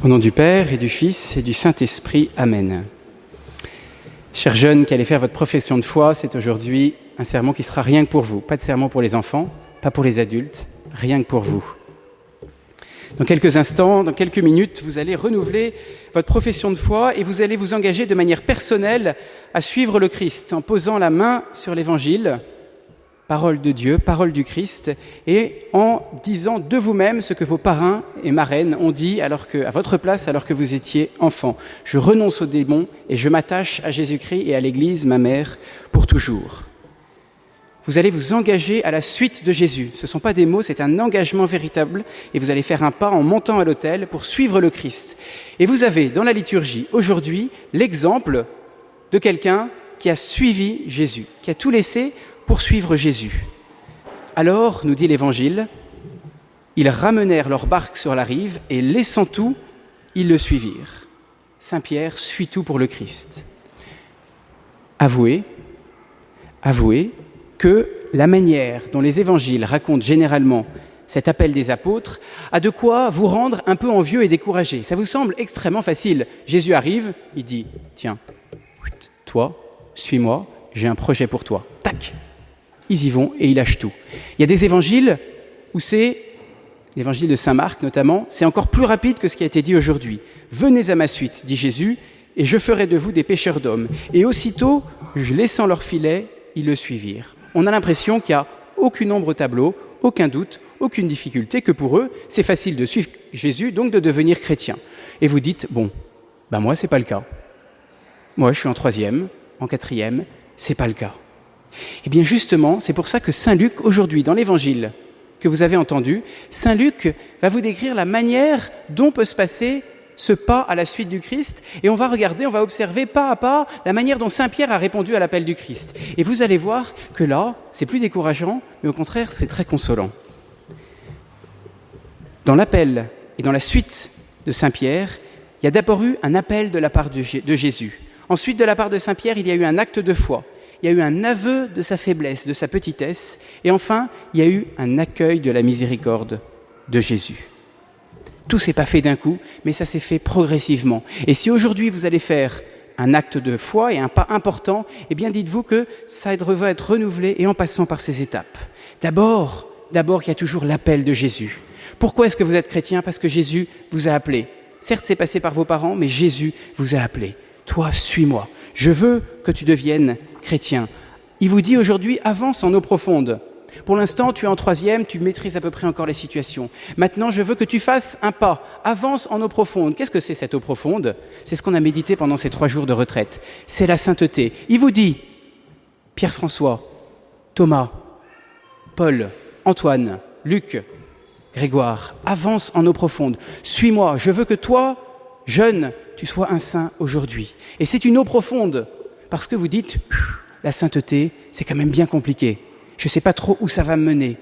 Au nom du Père et du Fils et du Saint-Esprit. Amen. Chers jeunes qui allez faire votre profession de foi, c'est aujourd'hui un sermon qui sera rien que pour vous. Pas de sermon pour les enfants, pas pour les adultes, rien que pour vous. Dans quelques instants, dans quelques minutes, vous allez renouveler votre profession de foi et vous allez vous engager de manière personnelle à suivre le Christ en posant la main sur l'Évangile, parole de Dieu, parole du Christ, et en disant de vous-même ce que vos parrains et marraines ont dit à votre place alors que vous étiez enfant. Je renonce aux démons et je m'attache à Jésus-Christ et à l'Église, ma mère, pour toujours. Vous allez vous engager à la suite de Jésus. Ce ne sont pas des mots, c'est un engagement véritable. Et vous allez faire un pas en montant à l'autel pour suivre le Christ. Et vous avez dans la liturgie aujourd'hui l'exemple de quelqu'un qui a suivi Jésus, qui a tout laissé pour suivre Jésus. Alors, nous dit l'Évangile, ils ramenèrent leur barque sur la rive et laissant tout, ils le suivirent. Saint Pierre suit tout pour le Christ. Avouez que la manière dont les évangiles racontent généralement cet appel des apôtres a de quoi vous rendre un peu envieux et découragé. Ça vous semble extrêmement facile. Jésus arrive, il dit « Tiens, toi, suis-moi, j'ai un projet pour toi. » Tac, ils y vont et ils lâchent tout. Il y a des évangiles où c'est, l'évangile de Saint Marc notamment, c'est encore plus rapide que ce qui a été dit aujourd'hui. « Venez à ma suite, dit Jésus, et je ferai de vous des pêcheurs d'hommes. » Et aussitôt, laissant leur filet, ils le suivirent. On a l'impression qu'il n'y a aucune ombre au tableau, aucun doute, aucune difficulté, que pour eux, c'est facile de suivre Jésus, donc de devenir chrétien. Et vous dites, moi, c'est pas le cas. Moi, je suis en 3e, en 4e, c'est pas le cas. Eh bien, justement, c'est pour ça que Saint Luc, aujourd'hui, dans l'évangile que vous avez entendu, Saint Luc va vous décrire la manière dont peut se passer ce pas à la suite du Christ, et on va observer pas à pas la manière dont Saint Pierre a répondu à l'appel du Christ. Et vous allez voir que là, c'est plus décourageant, mais au contraire, c'est très consolant. Dans l'appel et dans la suite de Saint Pierre, il y a d'abord eu un appel de la part de Jésus. Ensuite, de la part de Saint Pierre, il y a eu un acte de foi. Il y a eu un aveu de sa faiblesse, de sa petitesse. Et enfin, il y a eu un accueil de la miséricorde de Jésus. Tout s'est pas fait d'un coup, mais ça s'est fait progressivement. Et si aujourd'hui vous allez faire un acte de foi et un pas important, eh bien dites-vous que ça va être renouvelé et en passant par ces étapes. D'abord, il y a toujours l'appel de Jésus. Pourquoi est-ce que vous êtes chrétien ? Parce que Jésus vous a appelé. Certes, c'est passé par vos parents, mais Jésus vous a appelé. Toi, suis-moi. Je veux que tu deviennes chrétien. Il vous dit aujourd'hui, avance en eau profonde. Pour l'instant, tu es en 3e, tu maîtrises à peu près encore les situations. Maintenant, je veux que tu fasses un pas, avance en eau profonde. Qu'est-ce que c'est cette eau profonde ? C'est ce qu'on a médité pendant ces 3 jours de retraite. C'est la sainteté. Il vous dit, Pierre-François, Thomas, Paul, Antoine, Luc, Grégoire, avance en eau profonde. Suis-moi, je veux que toi, jeune, tu sois un saint aujourd'hui. Et c'est une eau profonde, parce que vous dites, la sainteté, c'est quand même bien compliqué. Je ne sais pas trop où ça va me mener.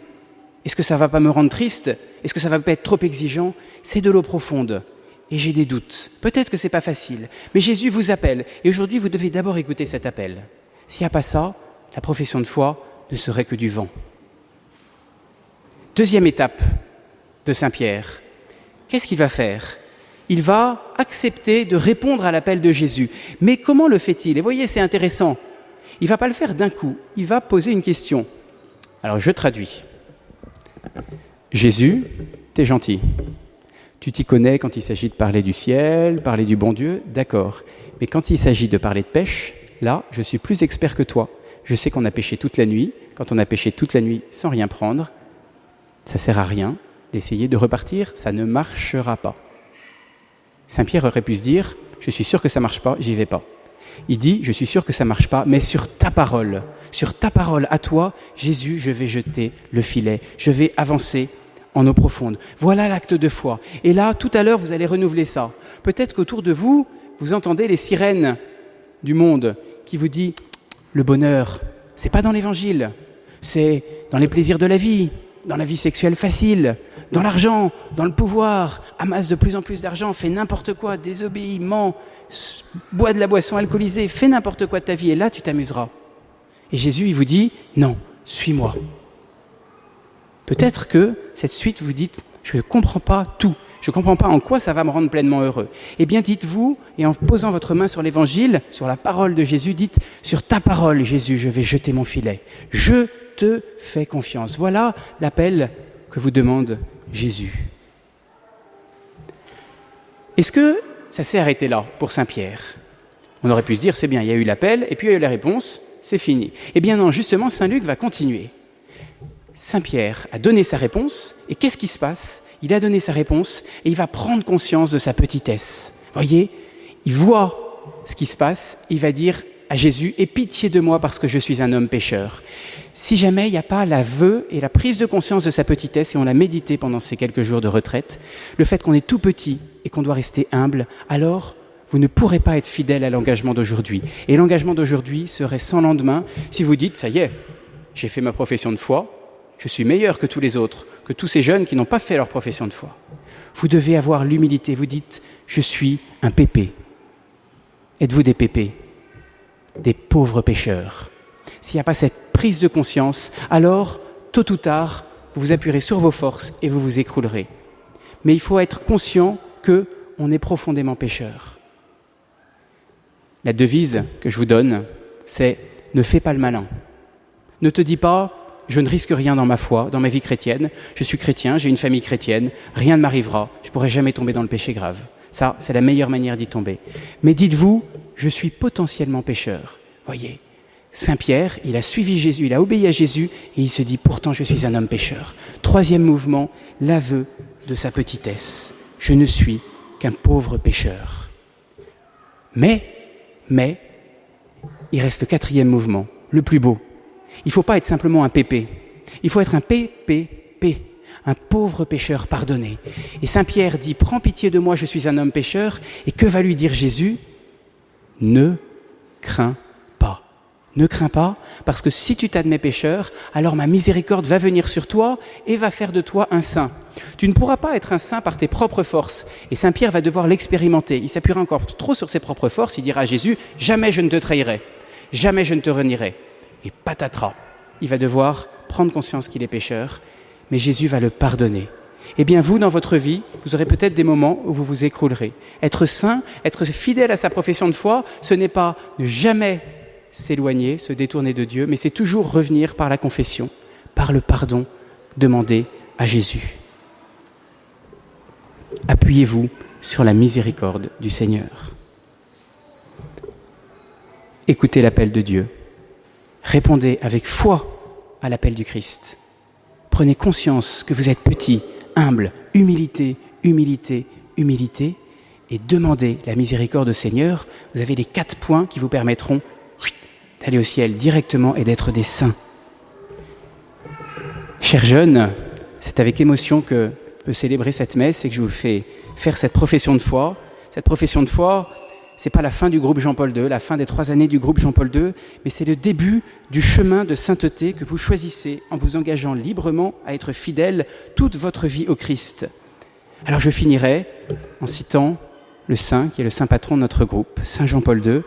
Est-ce que ça ne va pas me rendre triste ? Est-ce que ça ne va pas être trop exigeant ? C'est de l'eau profonde. Et j'ai des doutes. Peut-être que ce n'est pas facile. Mais Jésus vous appelle. Et aujourd'hui, vous devez d'abord écouter cet appel. S'il n'y a pas ça, la profession de foi ne serait que du vent. Deuxième étape de Saint Pierre. Qu'est-ce qu'il va faire ? Il va accepter de répondre à l'appel de Jésus. Mais comment le fait-il ? Et voyez, c'est intéressant. Il ne va pas le faire d'un coup. Il va poser une question. Alors, je traduis. Jésus, t'es gentil. Tu t'y connais quand il s'agit de parler du ciel, parler du bon Dieu, d'accord. Mais quand il s'agit de parler de pêche, là, je suis plus expert que toi. Je sais qu'on a pêché toute la nuit. Quand on a pêché toute la nuit sans rien prendre, ça ne sert à rien d'essayer de repartir, ça ne marchera pas. Saint Pierre aurait pu se dire, je suis sûr que ça ne marche pas, j'y vais pas. Il dit, je suis sûr que ça ne marche pas, mais sur ta parole à toi, Jésus, je vais jeter le filet, je vais avancer en eau profonde. Voilà l'acte de foi. Et là, tout à l'heure, vous allez renouveler ça. Peut-être qu'autour de vous, vous entendez les sirènes du monde qui vous disent, le bonheur, c'est pas dans l'évangile, c'est dans les plaisirs de la vie, dans la vie sexuelle facile, dans l'argent, dans le pouvoir, amasse de plus en plus d'argent, fais n'importe quoi, désobéis, mens, bois de la boisson alcoolisée, fais n'importe quoi de ta vie et là tu t'amuseras. Et Jésus, il vous dit, non, suis-moi. Peut-être que cette suite, vous dites, je ne comprends pas tout, Je ne comprends pas en quoi ça va me rendre pleinement heureux. Eh bien, dites-vous, et en posant votre main sur l'Évangile, sur la parole de Jésus, dites, sur ta parole, Jésus, je vais jeter mon filet. Je te fais confiance. Voilà l'appel que vous demande Jésus. Est-ce que ça s'est arrêté là pour Saint-Pierre ? On aurait pu se dire, c'est bien, il y a eu l'appel, et puis il y a eu la réponse, c'est fini. Eh bien non, justement, Saint Luc va continuer. Saint-Pierre a donné sa réponse, et qu'est-ce qui se passe ? Il a donné sa réponse, et il va prendre conscience de sa petitesse. Voyez, il voit ce qui se passe, et il va dire à Jésus, « Aie pitié de moi parce que je suis un homme pécheur. » Si jamais il n'y a pas l'aveu et la prise de conscience de sa petitesse, et on l'a médité pendant ces quelques jours de retraite, le fait qu'on est tout petit et qu'on doit rester humble, alors vous ne pourrez pas être fidèle à l'engagement d'aujourd'hui. Et l'engagement d'aujourd'hui serait sans lendemain si vous dites, ça y est, j'ai fait ma profession de foi, je suis meilleur que tous les autres, que tous ces jeunes qui n'ont pas fait leur profession de foi. Vous devez avoir l'humilité, vous dites, je suis un pépé. Êtes-vous des pépés ? Des pauvres pécheurs. S'il n'y a pas cette prise de conscience, alors, tôt ou tard, vous vous appuierez sur vos forces et vous vous écroulerez. Mais il faut être conscient qu'on est profondément pécheur. La devise que je vous donne, c'est « ne fais pas le malin ». Ne te dis pas « je ne risque rien dans ma foi, dans ma vie chrétienne, je suis chrétien, j'ai une famille chrétienne, rien ne m'arrivera, je ne pourrai jamais tomber dans le péché grave ». Ça, c'est la meilleure manière d'y tomber. Mais dites-vous « je suis potentiellement pécheur ». Voyez, Saint-Pierre, il a suivi Jésus, il a obéi à Jésus et il se dit « pourtant je suis un homme pécheur ». Troisième mouvement, l'aveu de sa petitesse. Je ne suis qu'un pauvre pécheur. Mais, il reste le quatrième mouvement, le plus beau. Il ne faut pas être simplement un pépé. Il faut être un PPP, un pauvre pécheur pardonné. Et Saint-Pierre dit, prends pitié de moi, je suis un homme pécheur. Et que va lui dire Jésus ? Ne crains pas. Ne crains pas, parce que si tu t'admets pécheur, alors ma miséricorde va venir sur toi et va faire de toi un saint. Tu ne pourras pas être un saint par tes propres forces. Et Saint-Pierre va devoir l'expérimenter. Il s'appuiera encore trop sur ses propres forces. Il dira à Jésus, jamais je ne te trahirai, jamais je ne te renierai. Et patatras, il va devoir prendre conscience qu'il est pécheur, mais Jésus va le pardonner. Eh bien vous, dans votre vie, vous aurez peut-être des moments où vous vous écroulerez. Être saint, être fidèle à sa profession de foi, ce n'est pas ne jamais s'éloigner, se détourner de Dieu, mais c'est toujours revenir par la confession, par le pardon demandé à Jésus. Appuyez-vous sur la miséricorde du Seigneur. Écoutez l'appel de Dieu. Répondez avec foi à l'appel du Christ. Prenez conscience que vous êtes petit, humble, humilité, humilité, humilité, et demandez la miséricorde au Seigneur. Vous avez les 4 points qui vous permettront d'aller au ciel directement et d'être des saints. Chers jeunes, c'est avec émotion que je peux célébrer cette messe et que je vous fais faire cette profession de foi. Cette profession de foi, ce n'est pas la fin du groupe Jean-Paul II, la fin des 3 années du groupe Jean-Paul II, mais c'est le début du chemin de sainteté que vous choisissez en vous engageant librement à être fidèle toute votre vie au Christ. Alors je finirai en citant le saint, qui est le saint patron de notre groupe, saint Jean-Paul II,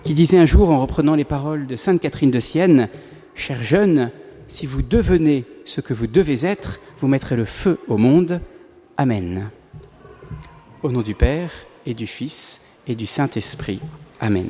qui disait un jour, en reprenant les paroles de sainte Catherine de Sienne, « Chers jeunes, si vous devenez ce que vous devez être, vous mettrez le feu au monde. Amen. » Au nom du Père et du Fils et du Saint-Esprit. Amen.